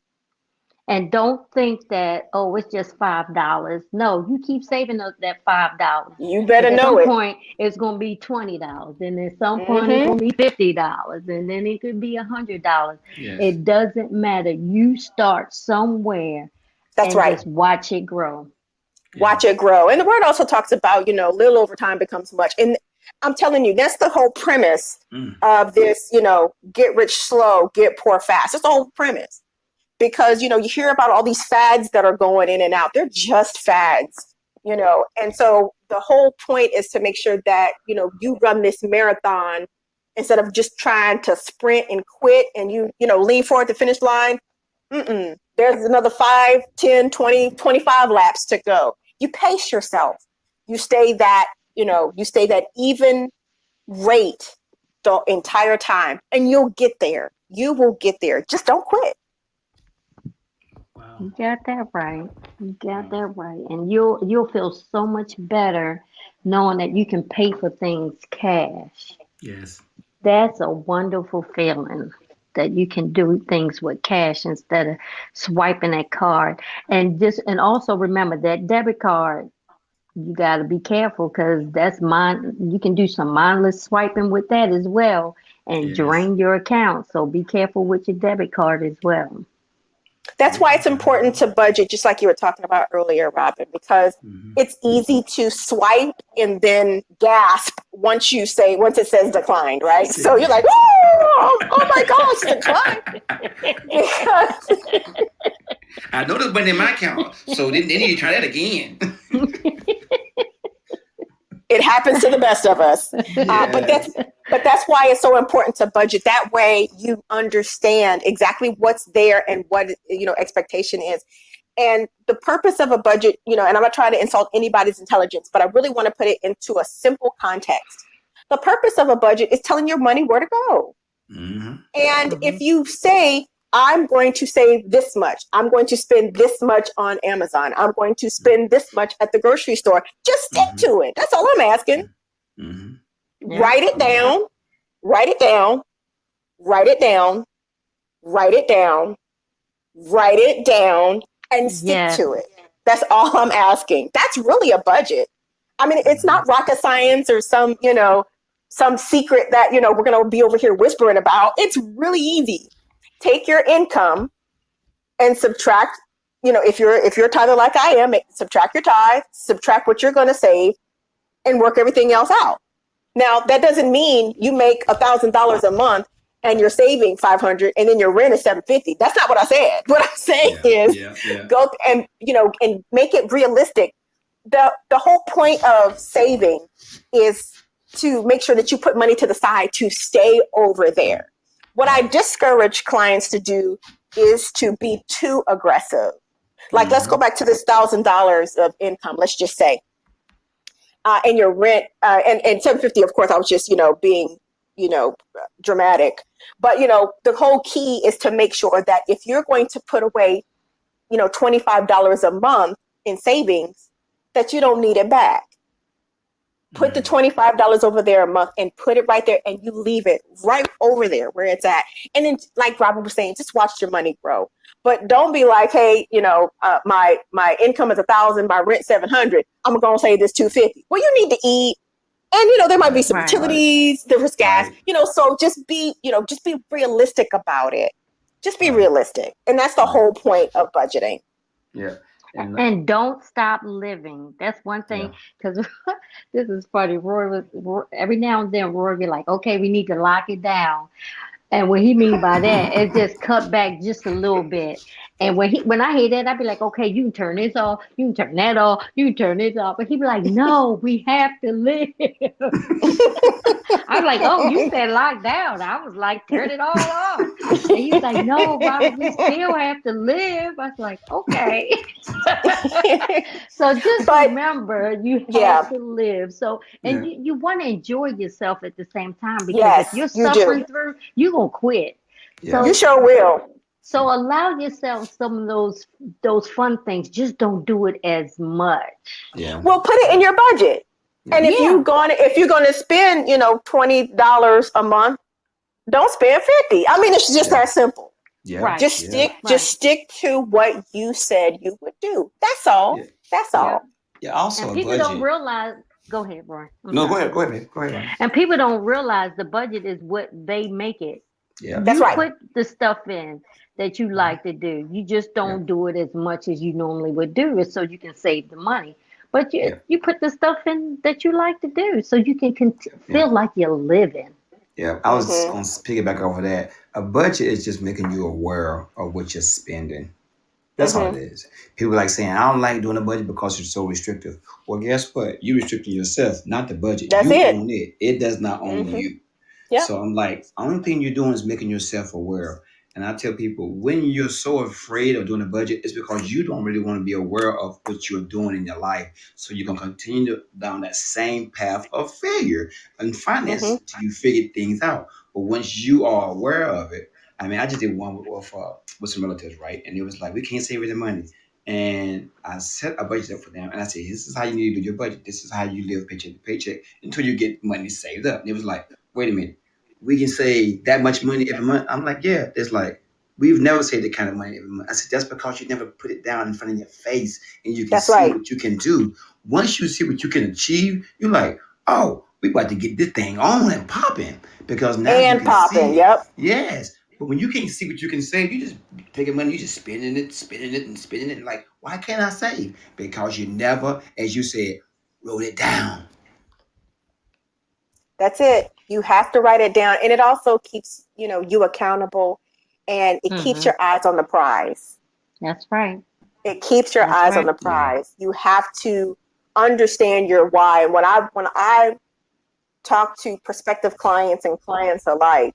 And don't think that, oh, it's just $5. No, you keep saving that $5. You better know it. At some it. point, it's going to be $20. And at some point, it's going to be $50. And then it could be $100. Yes. It doesn't matter. You start somewhere. That's right. Just watch it grow. Watch it grow. And the word also talks about, little over time becomes much. And I'm telling you, that's the whole premise of this, get rich slow, get poor fast. That's the whole premise. Because, you hear about all these fads that are going in and out. They're just fads, And so the whole point is to make sure that, you run this marathon instead of just trying to sprint and quit and you lean forward to the finish line. There's another 5, 10, 20, 25 laps to go. You pace yourself. You stay that even rate the entire time, and you'll get there. You will get there. Just don't quit. Wow. You got that right. You got that right. And you'll feel so much better knowing that you can pay for things cash. Yes. That's a wonderful feeling, that you can do things with cash instead of swiping that card. And also remember that debit card, you got to be careful, because that's you can do some mindless swiping with that as well and drain your account. So be careful with your debit card as well. That's why it's important to budget, just like you were talking about earlier, Robin, because it's easy to swipe and then gasp once it says declined, right? So you're like, oh my gosh, declined. I know there's money in my account, so they need to try that again. It happens to the best of us. But that's why it's so important to budget. That way you understand exactly what's there and what, expectation is. And the purpose of a budget, and I'm not trying to insult anybody's intelligence, but I really want to put it into a simple context. The purpose of a budget is telling your money where to go. Mm-hmm. And if you say, I'm going to save this much, I'm going to spend this much on Amazon, I'm going to spend this much at the grocery store, just stick to it. That's all I'm asking. Mm-hmm. Write it down, write it down, write it down, write it down, write it down, and stick to it. That's all I'm asking. That's really a budget. I mean, it's not rocket science or some secret that, we're going to be over here whispering about. It's really easy. Take your income and subtract, if you're a tither like I am, subtract your tithe, subtract what you're going to save, and work everything else out. Now, that doesn't mean you make $1,000 a month and you're saving $500 and then your rent is $750. That's not what I said. What I'm saying is go and, and make it realistic. The whole point of saving is to make sure that you put money to the side to stay over there. What I discourage clients to do is to be too aggressive. Like, let's go back to this $1,000 of income, let's just say, and your rent, and $750, of course, I was just, being, dramatic. But, the whole key is to make sure that if you're going to put away, $25 a month in savings, that you don't need it back. Put the $25 over there a month and put it right there, and you leave it right over there where it's at. And then, like Robin was saying, just watch your money grow. But don't be like, hey, my income is $1,000, my rent $700. I'm gonna save this $250. Well, you need to eat, and there might be some utilities, there's gas. So just be realistic about it. Just be realistic, and that's the whole point of budgeting. Yeah. And don't stop living. That's one thing, because this is funny. Roy every now and then Roy be like, okay, we need to lock it down. And what he mean by that is just cut back just a little bit. And when I hear that, I'd be like, okay, you can turn this off, you can turn that off, you can turn this off. But he'd be like, no, we have to live. I'm like, oh, you said lock down. I was like, turn it all off. And he's like, no, Robert, we still have to live. I was like, okay. So just remember, you have to live. So, and you want to enjoy yourself at the same time, because if you're suffering through, you're going to quit. So, you sure will. So allow yourself some of those fun things. Just don't do it as much. Yeah. Well, put it in your budget. Yeah. And if you're going to spend, $20 a month, don't spend $50. I mean, it's just that simple. Yeah. Right. Just stick to what you said you would do. That's all. Yeah. That's all. Yeah. Also, and people don't realize. Go ahead, Roy. No, go ahead. And people don't realize the budget is what they make it. Yeah. That's right. Put the stuff in that you like to do. You just don't do it as much as you normally would do, so you can save the money. But you put the stuff in that you like to do, so you can feel like you're living. Yeah, I was going to piggyback off of that. A budget is just making you aware of what you're spending. That's all it is. People like saying, I don't like doing a budget because it's so restrictive. Well, guess what? You restricting yourself, not the budget. That's you it. own it. It does not own you. Yep. So I'm like, only thing you're doing is making yourself aware. And I tell people, when you're so afraid of doing a budget, it's because you don't really want to be aware of what you're doing in your life. So you're going to continue down that same path of failure and finance until you figure things out. But once you are aware of it, I mean, I just did one with some relatives, right? And it was like, we can't save any money. And I set a budget up for them. And I said, this is how you need to do your budget. This is how you live paycheck to paycheck until you get money saved up. And it was like, wait a minute. We can save that much money every month. I'm like, yeah. It's like, we've never saved that kind of money every month. I said, that's because you never put it down in front of your face and you can see what you can do. Once you see what you can achieve, you're like, oh, we about to get this thing on and popping. Because now you can see it. Yes. But when you can't see what you can save, you just taking money, you just spending it. Like, why can't I save? Because you never, as you said, wrote it down. That's it. You have to write it down. And it also keeps, you accountable, and it keeps your eyes on the prize. That's right. It keeps your eyes on the prize. You have to understand your why. And when I talk to prospective clients and clients alike,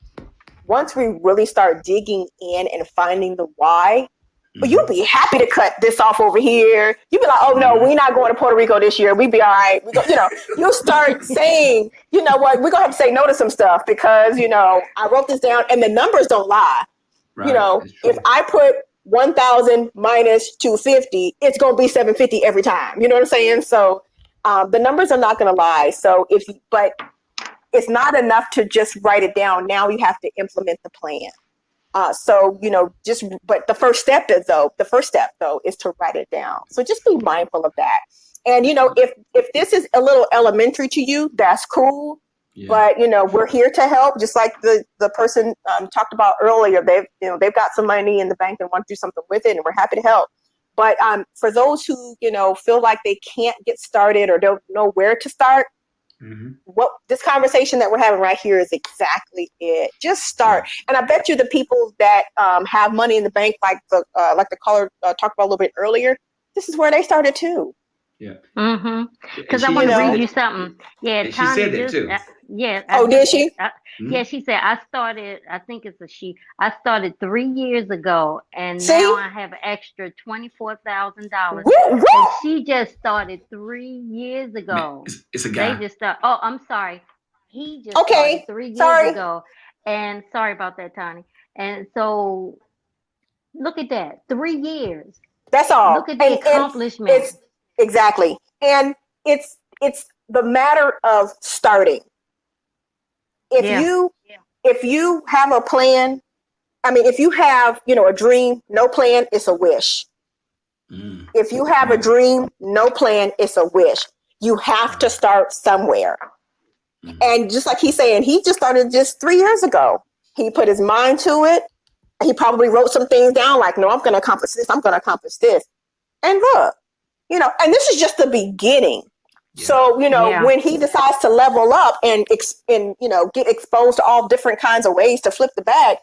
once we really start digging in and finding the why, you'll be happy to cut this off over here. You'll be like, oh no, we're not going to Puerto Rico this year. We be all right. We go, you'll start saying, you know what, we're gonna have to say no to some stuff because, I wrote this down and the numbers don't lie. Right. If I put 1,000 minus 250, it's gonna be 750 every time. You know what I'm saying? So the numbers are not gonna lie. So but it's not enough to just write it down. Now you have to implement the plan. But the first step is to write it down. So just be mindful of that. And, if this is a little elementary to you, that's cool. Yeah. But, we're here to help. Just like the person talked about earlier, they've got some money in the bank and want to do something with it, and we're happy to help. But for those who, feel like they can't get started or don't know where to start, what this conversation that we're having right here is exactly it. Just start. And I bet you the people that have money in the bank, like the caller talked about a little bit earlier, this is where they started too. Yeah. Because I want to read you something. Yeah, she said that too. Did she? Yeah, she said, I think it's a she. I started 3 years ago, and now I have extra $24,000. And she just started 3 years ago. It's a guy. They just started. Oh, I'm sorry. He just started 3 years ago. And sorry about that, Tony. And so, look at that. 3 years. That's all. Look at the accomplishment. Exactly. And it's the matter of starting. If you have a plan, if you have, a dream, no plan, it's a wish. If you have a dream, no plan, it's a wish. You have to start somewhere. And just like he's saying, he just started just 3 years ago. He put his mind to it. He probably wrote some things down like, no, I'm going to accomplish this. I'm going to accomplish this. And look, and this is just the beginning. Yeah. So, when he decides to level up and get exposed to all different kinds of ways to flip the bag,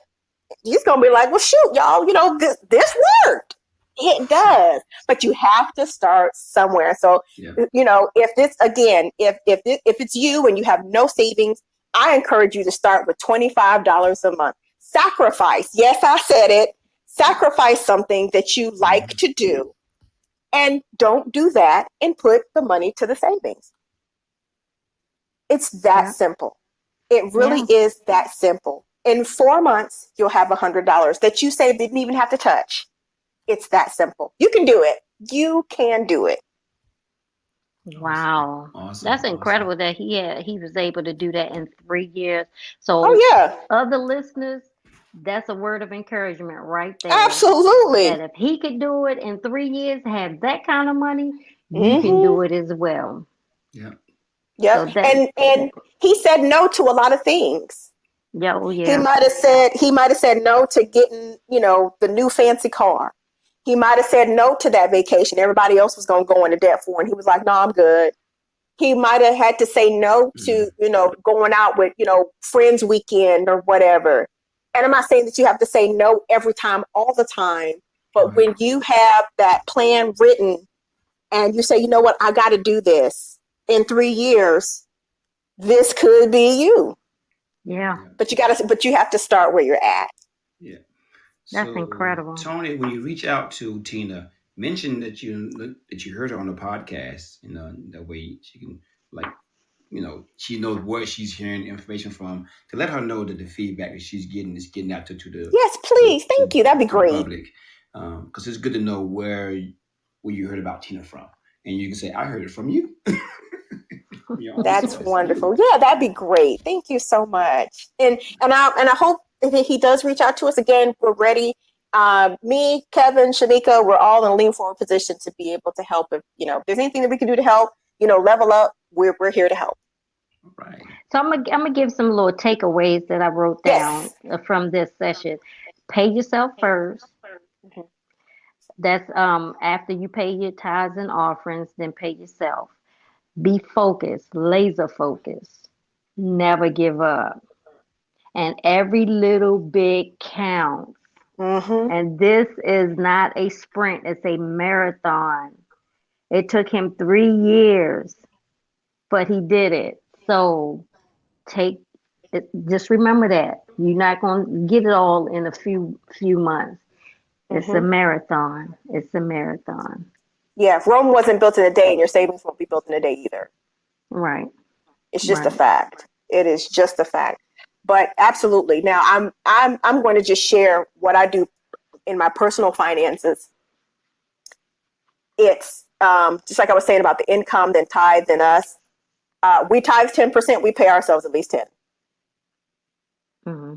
he's going to be like, well, shoot, y'all, this worked. It does. But you have to start somewhere. So, if this, again, if it's you and you have no savings, I encourage you to start with $25 a month. Sacrifice. Yes, I said it. Sacrifice something that you like to do. And don't do that and put the money to the savings. It's that simple. It really is that simple. In 4 months, you'll have $100 that you saved, didn't even have to touch. It's that simple. You can do it. You can do it. Wow. Awesome. That's incredible that he was able to do that in 3 years. So other listeners, that's a word of encouragement right there. Absolutely. And if he could do it in 3 years, have that kind of money, you can do it as well. Yeah. Yeah. So and he said no to a lot of things. Yeah. Oh, yeah. He might have said no to getting, the new fancy car. He might have said no to that vacation everybody else was going to go into debt for. And he was like, no, I'm good. He might have had to say no to, going out with, friends weekend or whatever. And I'm not saying that you have to say no every time, all the time. But when you have that plan written and you say, you know what, I got to do this in 3 years, this could be you. Yeah. But you have to start where you're at. Yeah. That's incredible. Tony, when you reach out to Tina, mention that you heard her on the podcast, that way she can she knows where she's hearing information from, to let her know that the feedback that she's getting is getting out to the yes, please, thank you. That'd be great. Public, because it's good to know where you heard about Tina from, and you can say, "I heard it from you." That's wonderful. Yeah, that'd be great. Thank you so much. And I hope that he does reach out to us again. We're ready. Me, Kevin, Shanika, we're all in a lean forward position to be able to help. If there's anything that we can do to help, level up, we're here to help. Right. So I'm gonna give some little takeaways that I wrote down from this session. Pay yourself first. Mm-hmm. That's after you pay your tithes and offerings, then pay yourself. Be focused, laser focused. Never give up. And every little bit counts. Mm-hmm. And this is not a sprint, it's a marathon. It took him 3 years, but he did it. So take it, just remember that you're not going to get it all in a few months. It's a Mhm. marathon. It's a marathon. Yeah, if Rome wasn't built in a day, and your savings won't be built in a day either. Right. It's just a Right. fact. It is just a fact. But absolutely. Now I'm going to just share what I do in my personal finances. It's just like I was saying about the income, then tithe, then us. We tithe 10%. We pay ourselves at least 10. Hmm.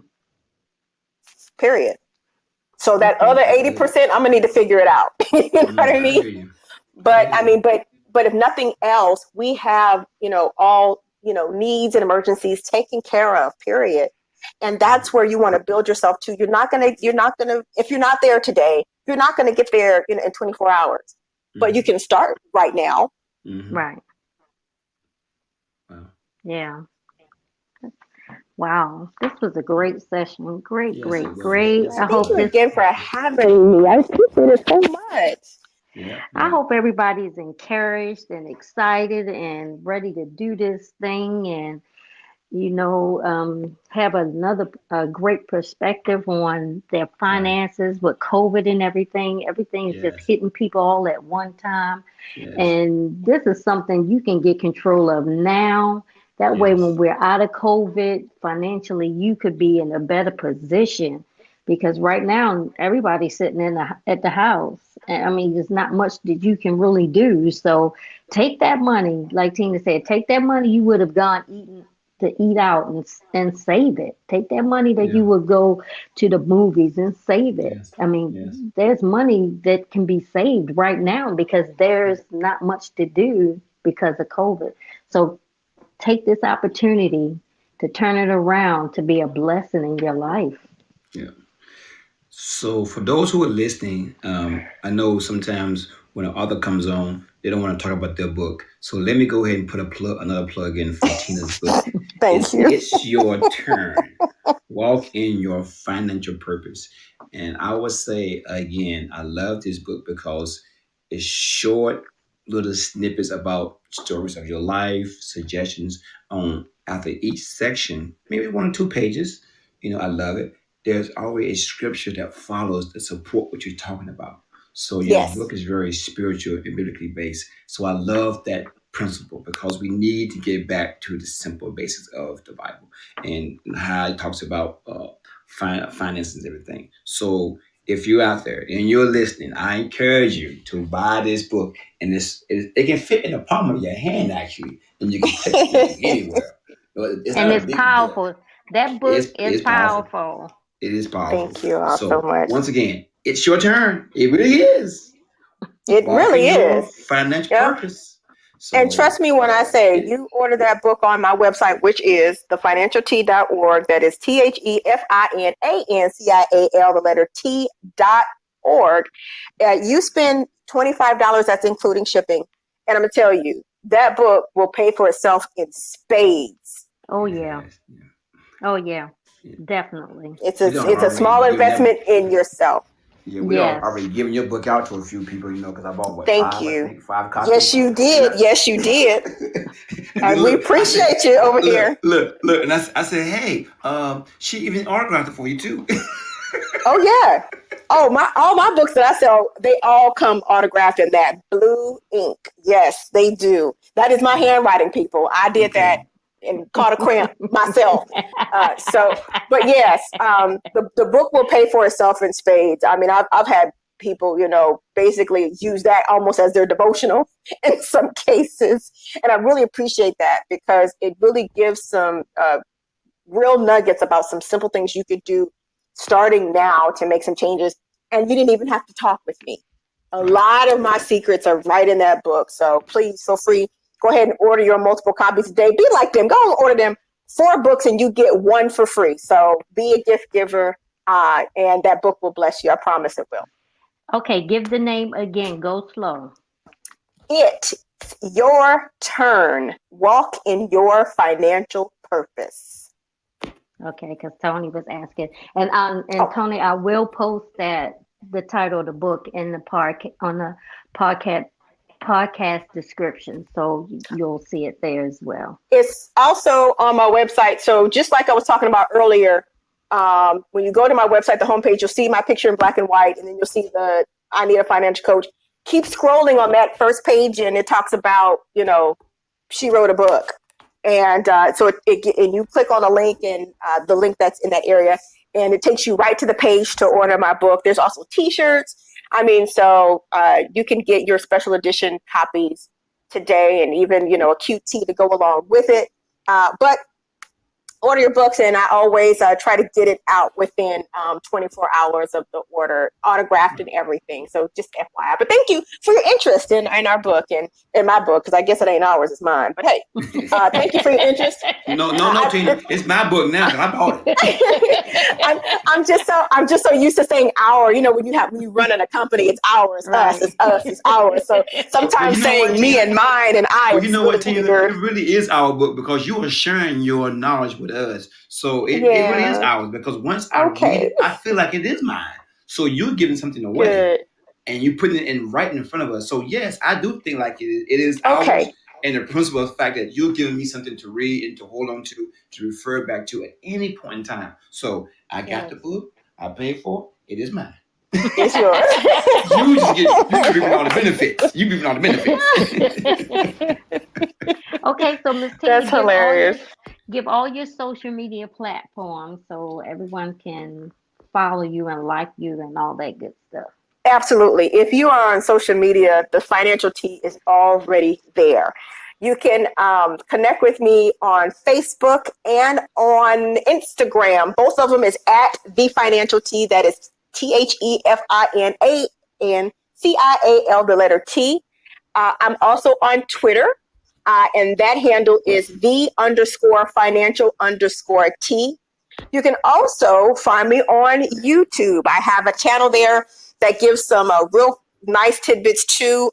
Period. So that Okay. other 80%, I'm gonna need to figure it out. You know what I I hear mean? you. But I I hear mean, you. but if nothing else, we have, all, needs and emergencies taken care of, period. And that's where you want to build yourself to. You're not gonna, if you're not there today, you're not gonna get there in 24 hours. But you can start right now. Mm-hmm. Right. Wow. Yeah. Wow. This was a great session. Great, Yes, it great, was. great. Yes, I it Thank hope you was. this again for having me. I appreciate it so much. Yeah, I yeah. hope everybody's encouraged and excited and ready to do this thing and have another great perspective on their Right. finances with COVID and everything. Everything is just Yes. hitting people all at one time. Yes. And this is something you can get control of now. That way, when Yes. we're out of COVID, financially, you could be in a better position because right now, everybody's sitting at the house. And I mean, there's not much that you can really do. So take that money, like Tina said, take that money you would have gone eat out and save it. Take that money that Yeah. you would go to the movies and save it. Yes. I Yes. mean, there's money that can be saved right now because there's not much to do because of COVID. So take this opportunity to turn it around to be a blessing in your life. Yeah. So for those who are listening, I know sometimes when an author comes on, they don't want to talk about their book. So let me go ahead and put another plug in for Tina's book. Thank It's you. it's your turn. Walk in your financial purpose. And I would say again, I love this book because it's short little snippets about stories of your life, suggestions on after each section, maybe 1 or 2 pages. I love it. There's always a scripture that follows to support what you're talking about. So your Yes. book is very spiritual and biblically based. So I love that principle because we need to get back to the simple basics of the Bible and how it talks about finances and everything. So if you're out there and you're listening, I encourage you to buy this book. And it can fit in the palm of your hand actually, and you can take it with you anywhere. It's And not a it's big book. powerful. That book is It's powerful. powerful. It is powerful. Thank you all so So much. once again, it's your turn. It really is. It Walk really in your is. financial Yeah. purpose. And So trust me when I say it, you order that book on my website, which is thefinancialtea.org. That is TheFinancial, the letter T.org. You spend $25, that's including shipping. And I'm going to tell you, that book will pay for itself in spades. Oh, yeah. yes, yeah, Oh, yeah. yeah. Definitely. We don't It's a already small giving that. investment in yourself. Yeah, we are Yes. already giving your book out to a few people. Because I bought what Thank five? I you. think 5 copies. Yes, you And did. Yes, you did. And we look, I said, appreciate you over here. look, and I said, hey, she even autographed it for you too. Oh yeah. All my books that I sell, they all come autographed in that blue ink. Yes, they do. That is my handwriting, people. I did that Okay. and caught a cramp myself. But yes, the book will pay for itself in spades. I mean, I've had people, basically use that almost as their devotional in some cases, and I really appreciate that because it really gives some real nuggets about some simple things you could do starting now to make some changes. And you didn't even have to talk with me. A Right. lot of my secrets are right in that book. So please feel free. Go ahead and order your multiple copies today. Be like them. Go and order them 4 books and you get 1 for free. So be a gift giver. And that book will bless you. I promise it will. Okay, give the name again. Go slow. It's your turn. Walk in your financial purpose. Okay, because Tony was asking, and Oh, Tony, I will post the title of the book in the park on the podcast podcast description, so you'll see it there as well. It's also on my website. So just like I was talking about earlier, when you go to my website, the homepage, you'll see my picture in black and white, and then you'll see the I Need a Financial Coach. Keep scrolling on that first page, and it talks about, she wrote a book. And so and you click on a link, and the link that's in that area, and it takes you right to the page to order my book. There's also T-shirts. So you can get your special edition copies today, and even, a cute tee to go along with it. But order your books, and I always try to get it out within 24 hours of the order, autographed and everything. So just FYI. But thank you for your interest in our book and in my book, because I guess it ain't ours, it's mine. But hey, thank you for your interest. No, Tina, it's my book now because I bought it. I'm just so used to saying our. When you run in a company, it's ours, us, it's ours. So sometimes saying me and mine and I. Well, you know what, Tina? It really is our book because you are sharing your knowledge with us. So it really is ours, because once I read it, I feel like it is mine. So you're giving something away. Good. And you put it right in front of us. So yes, I do think like it is ours. And the principle of the fact that you're giving me something to read and to hold on to refer back to at any point in time. So I got the book, I paid for it, it is mine. It's yours. You giving all the benefits. You giving all the benefits. Okay, so Ms. Tina, that's hilarious. Give all your social media platforms so everyone can follow you and like you and all that good stuff. Absolutely. If you are on social media, the Financial Tea is already there. You can connect with me on Facebook and on Instagram. Both of them is at The Financial Tea. That is TheFinancial, the letter T. I'm also on Twitter, and that handle is _financial_T. You can also find me on YouTube. I have a channel there that gives some real nice tidbits too.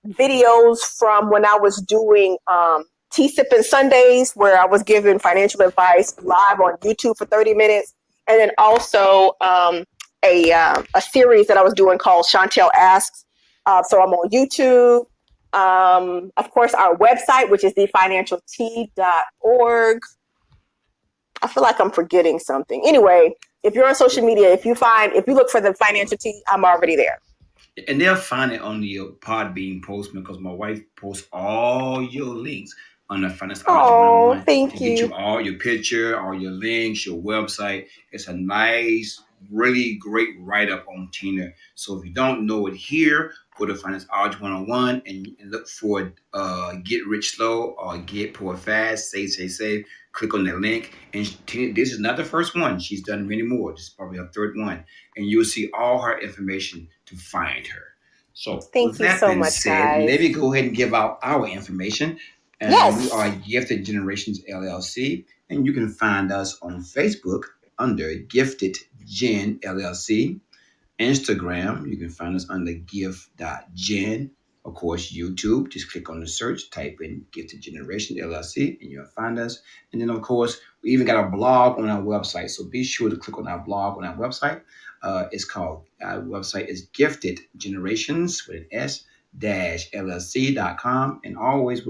Videos from when I was doing Tea Sipping Sundays, where I was giving financial advice live on YouTube for 30 minutes. And then also a series that I was doing called Chantel Asks. So I'm on YouTube. Of course, our website, which is thefinancialtea.org. I feel like I'm forgetting something. Anyway, if you're on social media, if you look for the Financial Tea, I'm already there. And they'll find it on your Podbean post, because my wife posts all your links on the Financial Oh, thank you. You. Get you all your picture, all your links, your website. It's a nice, really great write-up on Tina. So if you don't know it here, go to Finance Algebra 101 and look for Get Rich Slow or Get Poor Fast, Save. Click on that link. And Tina, this is not the first one. She's done many more. This is probably her third one. And you'll see all her information to find her. So thank you so much, guys. Let me go ahead and give out our information. And yes. We are Gifted Generations LLC. And you can find us on Facebook under Gifted Gen LLC. Instagram, you can find us under gift.gen. Of course, YouTube, just click on the search, type in Gifted Generation LLC, and you'll find us. And then, of course, we even got a blog on our website. So be sure to click on our blog on our website. Our website is Gifted Generations with an S -LLC.com. And we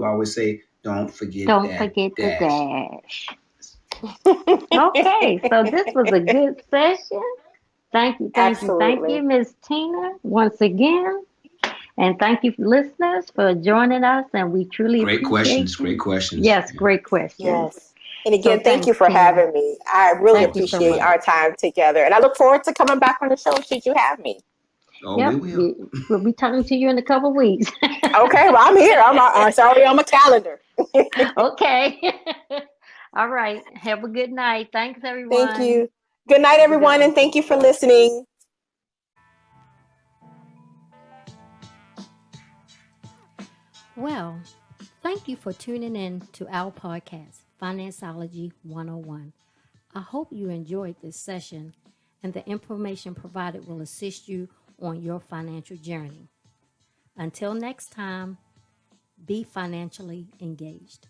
always say, don't forget the dash. Okay, so this was a good session. Thank you, Ms. Tina, once again. And thank you, listeners, for joining us. And we truly Great questions. Yes, great questions. Yes. And again, thank you for having me. I really appreciate our time together. And I look forward to coming back on the show should you have me. Oh, yep. We will. We'll be talking to you in a couple of weeks. Okay, well, I'm here. It's already on my calendar. Okay. All right. Have a good night. Thanks, everyone. Thank you. Good night, everyone, and thank you for listening. Well, thank you for tuning in to our podcast, Financeology 101. I hope you enjoyed this session and the information provided will assist you on your financial journey. Until next time, be financially engaged.